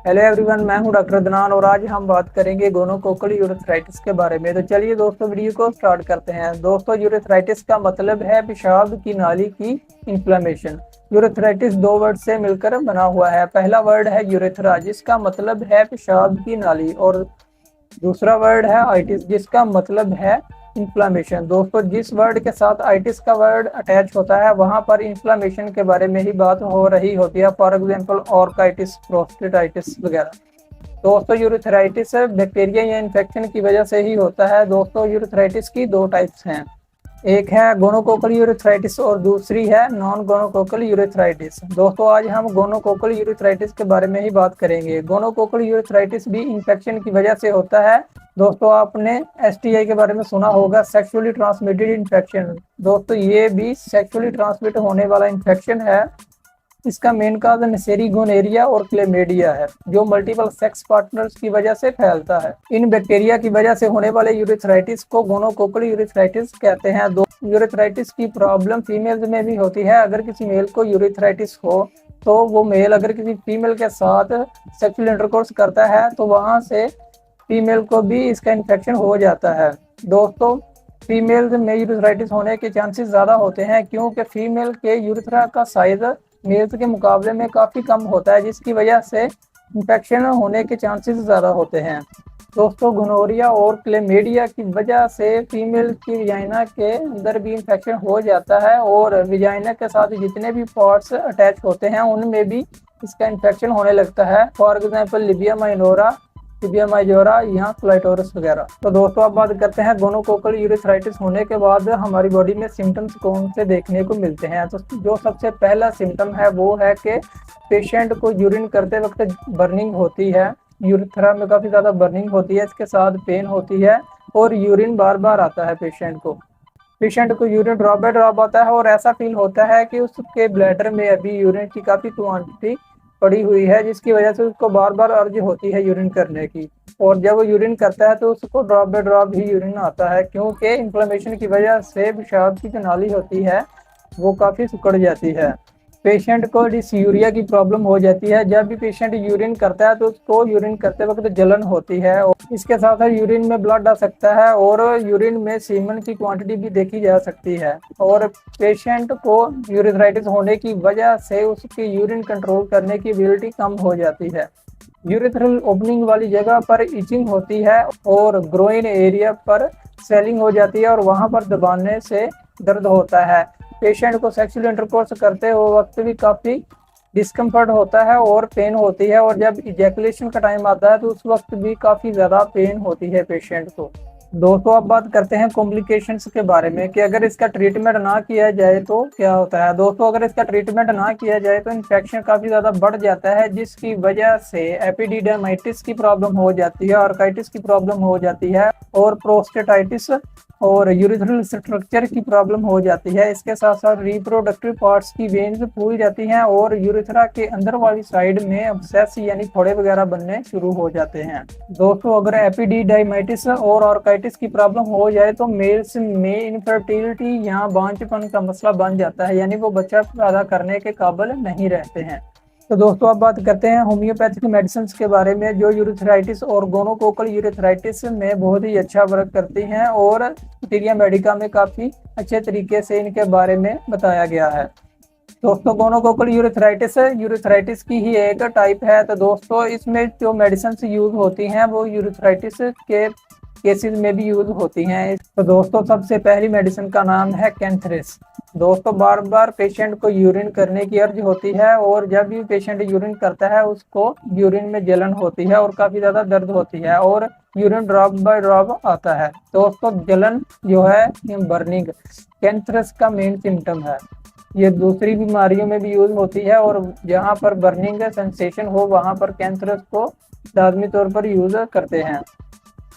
Hello everyone, मैं हूं doctor Adnan और आज हम बात करेंगे गोनोकोकल यूरेथ्राइटिस के बारे में। तो चलिए दोस्तों, वीडियो को स्टार्ट करते हैं। दोस्तों, यूरेथ्राइटिस का मतलब है पेशाब की नाली की इन्फ्लेमेशन। यूरेथ्राइटिस दो वर्ड से मिलकर बना हुआ है। पहला वर्ड है यूरेथ्रा, जिसका मतलब है पेशाब की नाली, और दूसरा वर्ड है आइटिस, जिसका मतलब है इन्फ्लामेशन। दोस्तों, जिस वर्ड के साथ आइटिस का वर्ड अटैच होता है वहां पर इन्फ्लामेशन के बारे में ही बात हो रही होती है। फॉर एग्जांपल ऑर्काइटिस, प्रोस्टेटाइटिस वगैरह। दोस्तों, यूरेथ्राइटिस बैक्टीरिया या इन्फेक्शन की वजह से ही होता है। दोस्तों, यूरेथ्राइटिस की दो टाइप्स हैं, एक है गोनोकोकल यूरेथ्राइटिस और दूसरी है नॉन गोनोकोकल यूरेथ्राइटिस। दोस्तों, आज हम गोनोकोकल यूरेथ्राइटिस के बारे में ही बात करेंगे। गोनोकोकल यूरेथ्राइटिस भी इन्फेक्शन की वजह से होता है। दोस्तों, आपने एसटीआई के बारे में सुना होगा, सेक्सुअली ट्रांसमिटेड इन्फेक्शन। दोस्तों, ये भी सेक्सुअली ट्रांसमिट होने वाला इन्फेक्शन है। इसका मेन कारण नेसेरी गोनेरिया और क्लेमेडिया है, जो मल्टीपल सेक्स पार्टनर्स की वजह से फैलता है। इन बैक्टीरिया की वजह से होने वाले यूरेथ्राइटिस को गोनोकोकल यूरेथ्राइटिस कहते हैं। दो यूरेथ्राइटिस की प्रॉब्लम फीमेल्स में भी होती है। अगर किसी मेल को यूरेथ्राइटिस हो तो वो मेल अगर किसी फीमेल के साथ सेक्सुअल इंटरकोर्स करता है तो वहां से फीमेल को भी इसका इन्फेक्शन हो जाता है। दोस्तों, फीमेल में यूरेथ्राइटिस होने के चांसेस ज़्यादा होते हैं, क्योंकि फीमेल के यूरेथ्रा का साइज मेल्स के मुकाबले में काफ़ी कम होता है, जिसकी वजह से इन्फेक्शन होने के चांसेस ज़्यादा होते हैं। दोस्तों, गोनोरिया और क्लेमेडिया की वजह से फीमेल की विजाइना के अंदर भी इन्फेक्शन हो जाता है, और विजाइना के साथ जितने भी पार्ट्स अटैच होते हैं उनमें भी इसका इन्फेक्शन होने लगता है। For example labia minora, labia majora, यहाँ क्लाइटोरस वगैरह। तो दोस्तों, अब बात करते हैं गोनोकोकल यूरेथ्राइटिस होने के बाद हमारी बॉडी में सिम्टम्स कौन से देखने को मिलते हैं। तो जो सबसे पहला सिम्टम है वो है कि पेशेंट को यूरिन करते वक्त बर्निंग होती है। यूरेथ्रा में काफ़ी ज़्यादा बर्निंग होती है, इसके साथ पेन होती है और यूरिन बार बार आता है पेशेंट को यूरिन ड्रॉप बाय ड्रॉप आता है, और ऐसा फील होता है कि उसके ब्लैडर में अभी यूरिन की काफ़ी क्वांटिटी पड़ी हुई है, जिसकी वजह से उसको बार बार अर्ज होती है यूरिन करने की। और जब वो यूरिन करता है तो उसको drop by drop he urine आता है, क्योंकि इन्फ्लेमेशन की वजह से पेशाब की जो नाली होती है वो काफ़ी सिकुड़ जाती है। पेशेंट को डिसयूरिया की प्रॉब्लम हो जाती है। जब भी पेशेंट यूरिन करता है तो उसको यूरिन करते वक्त जलन होती है, और इसके साथ साथ यूरिन में ब्लड आ सकता है और यूरिन में सीमन की क्वांटिटी भी देखी जा सकती है। और पेशेंट को यूरेथ्राइटिस होने की वजह से उसकी यूरिन कंट्रोल करने की एबिलिटी कम हो जाती है। यूरेथ्रल ओपनिंग वाली जगह पर इचिंग होती है और ग्रोइन एरिया पर स्वेलिंग हो जाती है, और वहां पर दबाने से दर्द होता है। पेशेंट को सेक्सुअल इंटरकोर्स करते हुए वक्त भी काफ़ी डिस्कम्फर्ट होता है और पेन होती है, और जब इजैकुलेशन का टाइम आता है तो उस वक्त भी काफ़ी ज़्यादा पेन होती है पेशेंट को। दोस्तों, अब बात करते हैं कॉम्प्लिकेशंस के बारे में कि अगर इसका ट्रीटमेंट ना किया जाए तो क्या होता है। दोस्तों, अगर इसका ट्रीटमेंट ना किया जाए तो इन्फेक्शन काफ़ी ज़्यादा बढ़ जाता है, जिसकी वजह से एपिडिडाइमाइटिस की प्रॉब्लम हो जाती है, ऑर्काइटिस की प्रॉब्लम हो जाती है, और प्रोस्टेटाइटिस और यूरिथ्रल स्ट्रक्चर की प्रॉब्लम हो जाती है। इसके साथ साथ रिप्रोडक्टिव पार्ट्स की वेन्स फूल जाती हैं, और यूरिथ्रा के अंदर वाली साइड में अब्सेस यानी फोड़े वगैरह बनने शुरू हो जाते हैं। दोस्तों, अगर एपिडिडाइमाइटिस और ऑर्काइटिस की प्रॉब्लम हो जाए तो मेल्स में इनफर्टिलिटी या बांझपन का मसला बन जाता है, यानी वो बच्चा पैदा करने के काबिल नहीं रहते हैं। तो दोस्तों, अब बात करते हैं होम्योपैथिक मेडिसिन के बारे में, जो यूरेथ्राइटिस और गोनोकोकल यूरेथ्राइटिस में बहुत ही अच्छा वर्क करती हैं, और बैक्टीरिया मेडिका में काफ़ी अच्छे तरीके से इनके बारे में बताया गया है। दोस्तों, गोनोकोकल यूरेथ्राइटिस की ही एक टाइप है। तो दोस्तों, इसमें जो मेडिसिन यूज होती हैं वो यूरेथ्राइटिस के केसेस में भी यूज होती हैं। तो दोस्तों, सबसे पहली मेडिसिन का नाम है कैंथरेस। दोस्तों, बार बार पेशेंट को यूरिन करने की अर्ज होती है, और जब भी पेशेंट यूरिन करता है उसको यूरिन में जलन होती है और काफ़ी ज़्यादा दर्द होती है, और यूरिन ड्रॉप बाय ड्रॉप आता है। दोस्तों, जलन जो है बर्निंग कैंथरस का मेन सिम्टम है। ये दूसरी बीमारियों में भी यूज होती है, और जहाँ पर बर्निंग सेंसेशन हो वहाँ पर कैंथरस को लाजमी तौर पर यूज करते हैं।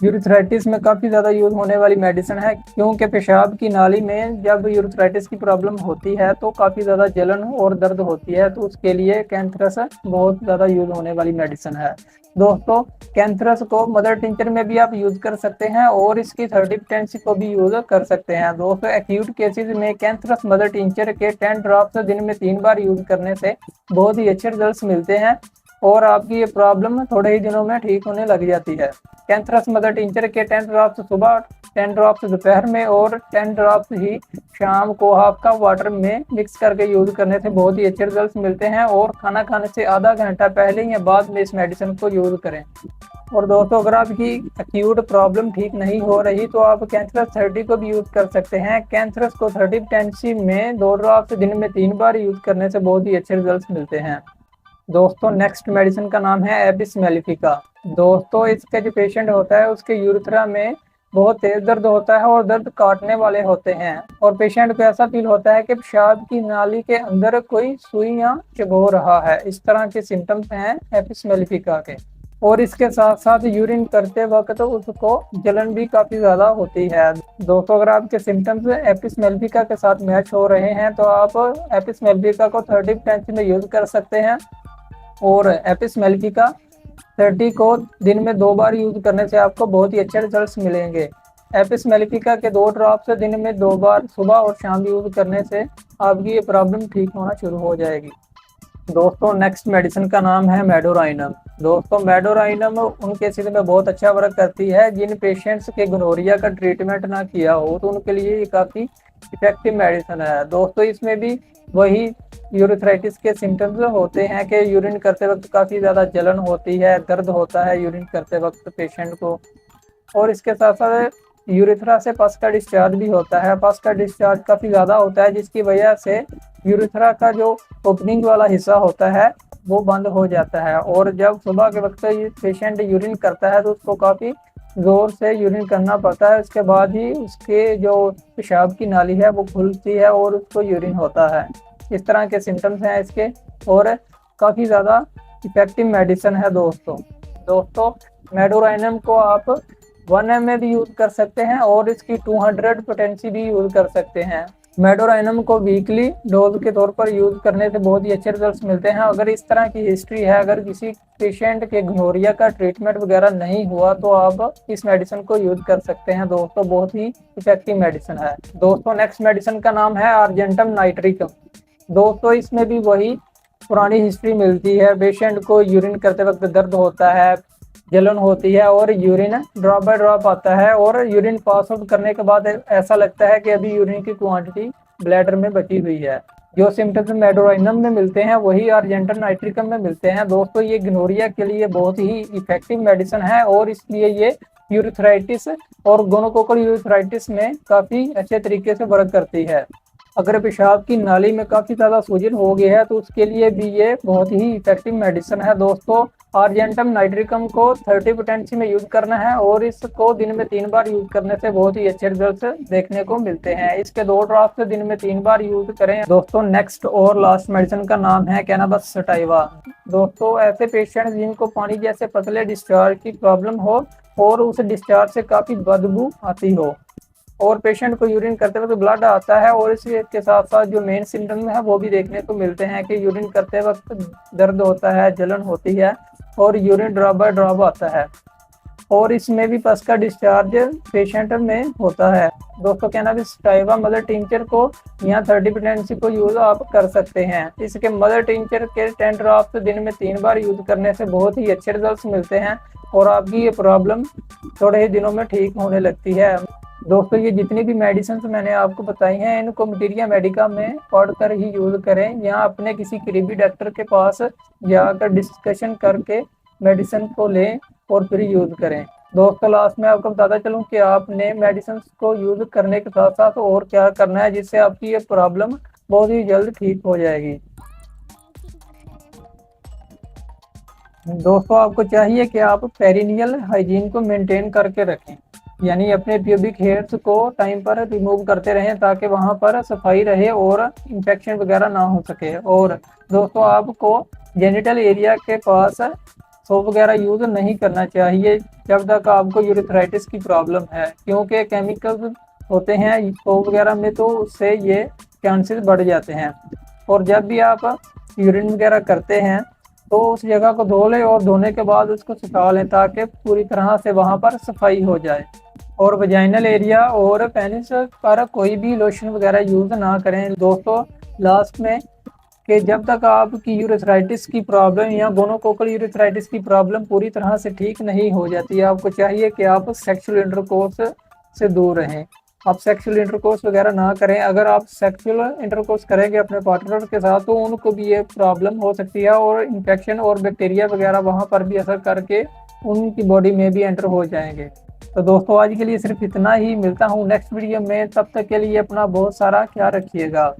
यूरेथ्राइटिस में काफ़ी ज़्यादा यूज होने वाली मेडिसिन है, क्योंकि पेशाब की नाली में जब यूरेथ्राइटिस की प्रॉब्लम होती है तो काफ़ी ज़्यादा जलन और दर्द होती है, तो उसके लिए कैंथरस बहुत ज़्यादा यूज होने वाली मेडिसिन है। दोस्तों, कैंथरस को मदर टिंचर में भी आप यूज कर सकते हैं, और इसकी 30% को भी यूज कर सकते हैं। दोस्तों, एक्यूट केसेस में कैंथरस मदर टिंचर के 10 ड्रॉप्स दिन में 3 बार यूज करने से बहुत ही अच्छे रिजल्ट मिलते हैं। और आपकी ये प्रॉब्लम थोड़े ही दिनों में ठीक होने लग जाती है। कैंथरस मदर टिंचर के 10 ड्रॉप्स सुबह, 10 ड्रॉप्स दोपहर में और 10 ड्रॉप्स ही शाम को हाफ कप वाटर में मिक्स करके यूज करने से बहुत ही अच्छे रिजल्ट मिलते हैं। और खाना खाने से आधा घंटा पहले या बाद में इस मेडिसिन को यूज करें। और दोस्तों, अगर आपकी एक्यूट प्रॉब्लम ठीक नहीं हो रही तो आप कैंथरस 30 को भी यूज कर सकते हैं। कैंथरस को 30 टेंसी में 2 ड्रॉप्स दिन में 3 बार यूज करने से बहुत ही अच्छे रिजल्ट मिलते हैं। दोस्तों, नेक्स्ट मेडिसिन का नाम है एपिस मेलिफिका। दोस्तों, इसका जो पेशेंट होता है उसके यूरिथ्रा में बहुत तेज दर्द होता है और दर्द काटने वाले होते हैं। और पेशेंट को ऐसा फील होता है कि पेशाब की नाली के अंदर कोई सुई या चुभो रहा है। इस तरह के सिम्टम्स हैं एपिस मेलिफिका के। और इसके साथ साथ यूरिन करते वक्त उसको जलन भी काफी ज्यादा होती है। दोस्तों, अगर आपके सिम्टम्स एपिस मेलिफिका के साथ मैच हो रहे हैं तो आप एपिस मेलिफिका को 30 टेंसी में यूज कर सकते हैं। और एपिस मेलिफिका 30 को दिन में 2 बार यूज करने से आपको बहुत ही अच्छे रिजल्ट्स मिलेंगे। एपिस मेलिफिका के 2 ड्रॉप्स दिन में 2 बार सुबह और शाम यूज करने से आपकी ये प्रॉब्लम ठीक होना शुरू हो जाएगी। दोस्तों, नेक्स्ट मेडिसिन का नाम है मेडोराइनम। दोस्तों, मेडोराइनम उन केसेस में बहुत अच्छा वर्क करती है जिन पेशेंट्स के गोनोरिया का ट्रीटमेंट ना किया हो, तो उनके लिए ये काफ़ी इफेक्टिव मेडिसिन है। दोस्तों, इसमें भी वही यूरिथ्राइटिस के सिम्टम्स होते हैं कि यूरिन करते वक्त काफ़ी ज़्यादा जलन होती है, दर्द होता है यूरिन करते वक्त पेशेंट को। और इसके साथ साथ यूरिथ्रा से पस का डिस्चार्ज भी होता है। पस का डिस्चार्ज काफ़ी ज़्यादा होता है जिसकी वजह से यूरिथ्रा का जो ओपनिंग वाला हिस्सा होता है वो बंद हो जाता है। और जब सुबह के वक्त पेशेंट यूरिन करता है तो उसको काफ़ी ज़ोर से यूरिन करना पड़ता है। उसके बाद ही उसके जो पेशाब की नाली है वो खुलती है और उसको यूरिन होता है। इस तरह के सिम्टम्स हैं इसके और काफ़ी ज़्यादा इफेक्टिव मेडिसिन है। दोस्तों, मेडोराइनम को आप 1 ml में भी यूज कर सकते हैं और इसकी 200 पोटेंसी भी यूज कर सकते हैं। मेडोराइनम को वीकली डोज के तौर पर यूज करने से बहुत ही अच्छे रिजल्ट्स मिलते हैं। अगर इस तरह की हिस्ट्री है, अगर किसी पेशेंट के गोनोरिया का ट्रीटमेंट वगैरह नहीं हुआ तो आप इस मेडिसिन को यूज कर सकते हैं। दोस्तों, बहुत ही इफेक्टिव मेडिसिन है। दोस्तों, नेक्स्ट मेडिसिन का नाम है आर्जेंटम नाइट्रिकम। दोस्तों, इसमें भी वही पुरानी हिस्ट्री मिलती है। पेशेंट को यूरिन करते वक्त दर्द होता है, जलन होती है और यूरिन ड्रॉप बाय ड्रॉप आता है। और यूरिन पास आउट करने के बाद ऐसा लगता है कि अभी यूरिन की क्वांटिटी ब्लैडर में बची हुई है। जो सिम्टम्स मेडोराइनम में मिलते हैं वही आर्जेंटम नाइट्रिकम में मिलते हैं। दोस्तों, ये गोनोरिया के लिए बहुत ही इफेक्टिव मेडिसिन है और इसलिए ये यूरिथ्राइटिस और गोनोकोकल यूरिथ्राइटिस में काफ़ी अच्छे तरीके से वर्क करती है। अगर पेशाब की नाली में काफ़ी ज़्यादा सूजन हो गई है तो उसके लिए भी ये बहुत ही इफेक्टिव मेडिसिन है। दोस्तों, आर्जेंटम नाइट्रिकम को 30 पोटेंसी में यूज करना है और इसको दिन में 3 बार यूज करने से बहुत ही अच्छे रिजल्ट देखने को मिलते हैं। इसके 2 ड्रॉप्स दिन में 3 बार यूज करें। दोस्तों, नेक्स्ट और लास्ट मेडिसिन का नाम है कैनाबस सटाइवा। दोस्तों, ऐसे पेशेंट जिनको पानी जैसे पतले डिस्चार्ज की प्रॉब्लम हो और उस डिस्चार्ज से काफ़ी बदबू आती हो और पेशेंट को यूरिन करते वक्त ब्लड आता है और इसके साथ साथ जो मेन सिम्टम है वो भी देखने को मिलते हैं कि यूरिन करते वक्त दर्द होता है, जलन होती है और यूरिन ड्रॉप बाय ड्रॉप आता है। और इसमें भी पस का डिस्चार्ज पेशेंट में होता है। दोस्तों, कैनाबिस सटाइवा मदर टिंचर को यहाँ 30 पोटेंसी को यूज आप कर सकते हैं। इसके मदर टिंचर के 10 ड्रॉप्स दिन में 3 बार यूज करने से बहुत ही अच्छे रिजल्ट्स मिलते हैं और आपकी ये प्रॉब्लम थोड़े ही दिनों में ठीक होने लगती है। दोस्तों, ये जितनी भी मेडिसिन मैंने आपको बताई हैं इनको मटीरिया मेडिका में पढ़कर ही यूज करें। यहाँ अपने किसी करीबी डॉक्टर के पास जाकर डिस्कशन करके मेडिसिन को लें और फिर यूज करें। दोस्तों, लास्ट में आपको बताता चलूँ कि आपने मेडिसिन को यूज करने के साथ साथ और क्या करना है जिससे आपकी ये प्रॉब्लम बहुत ही जल्द ठीक हो जाएगी। दोस्तों, आपको चाहिए कि आप पेरिनियल हाइजीन को मेंटेन करके रखें, यानी अपने प्यूबिक हेयर्स को टाइम पर रिमूव करते रहें ताकि वहां पर सफाई रहे और इन्फेक्शन वगैरह ना हो सके। और दोस्तों, आपको जेनिटल एरिया के पास सोप वगैरह यूज नहीं करना चाहिए जब तक आपको यूरिथ्राइटिस की प्रॉब्लम है, क्योंकि केमिकल्स होते हैं सोप वगैरह में तो उससे ये चांसेस बढ़ जाते हैं। और जब भी आप यूरिन वगैरह करते हैं तो उस जगह को धो लें और धोने के बाद उसको सुखा लें ताकि पूरी तरह से वहां पर सफाई हो जाए। और वजाइनल एरिया और पेनिस पर कोई भी लोशन वगैरह यूज ना करें। दोस्तों, लास्ट में कि जब तक आपकी यूरेथ्राइटिस की प्रॉब्लम या गोनोकोकल यूरेथ्राइटिस की प्रॉब्लम पूरी तरह से ठीक नहीं हो जाती, आपको चाहिए कि आप सेक्सुअल इंटरकोर्स से दूर रहें। आप सेक्सुअल इंटरकोर्स वगैरह ना करें। अगर आप सेक्सुअल इंटरकोर्स करेंगे अपने पार्टनर के साथ तो उनको भी ये प्रॉब्लम हो सकती है और इन्फेक्शन और बैक्टीरिया वगैरह वहाँ पर भी असर करके उनकी बॉडी में भी एंटर हो जाएंगे। तो दोस्तों आज के लिए सिर्फ इतना ही, मिलता हूँ नेक्स्ट वीडियो में, तब तक के लिए अपना बहुत सारा ख्याल रखिएगा।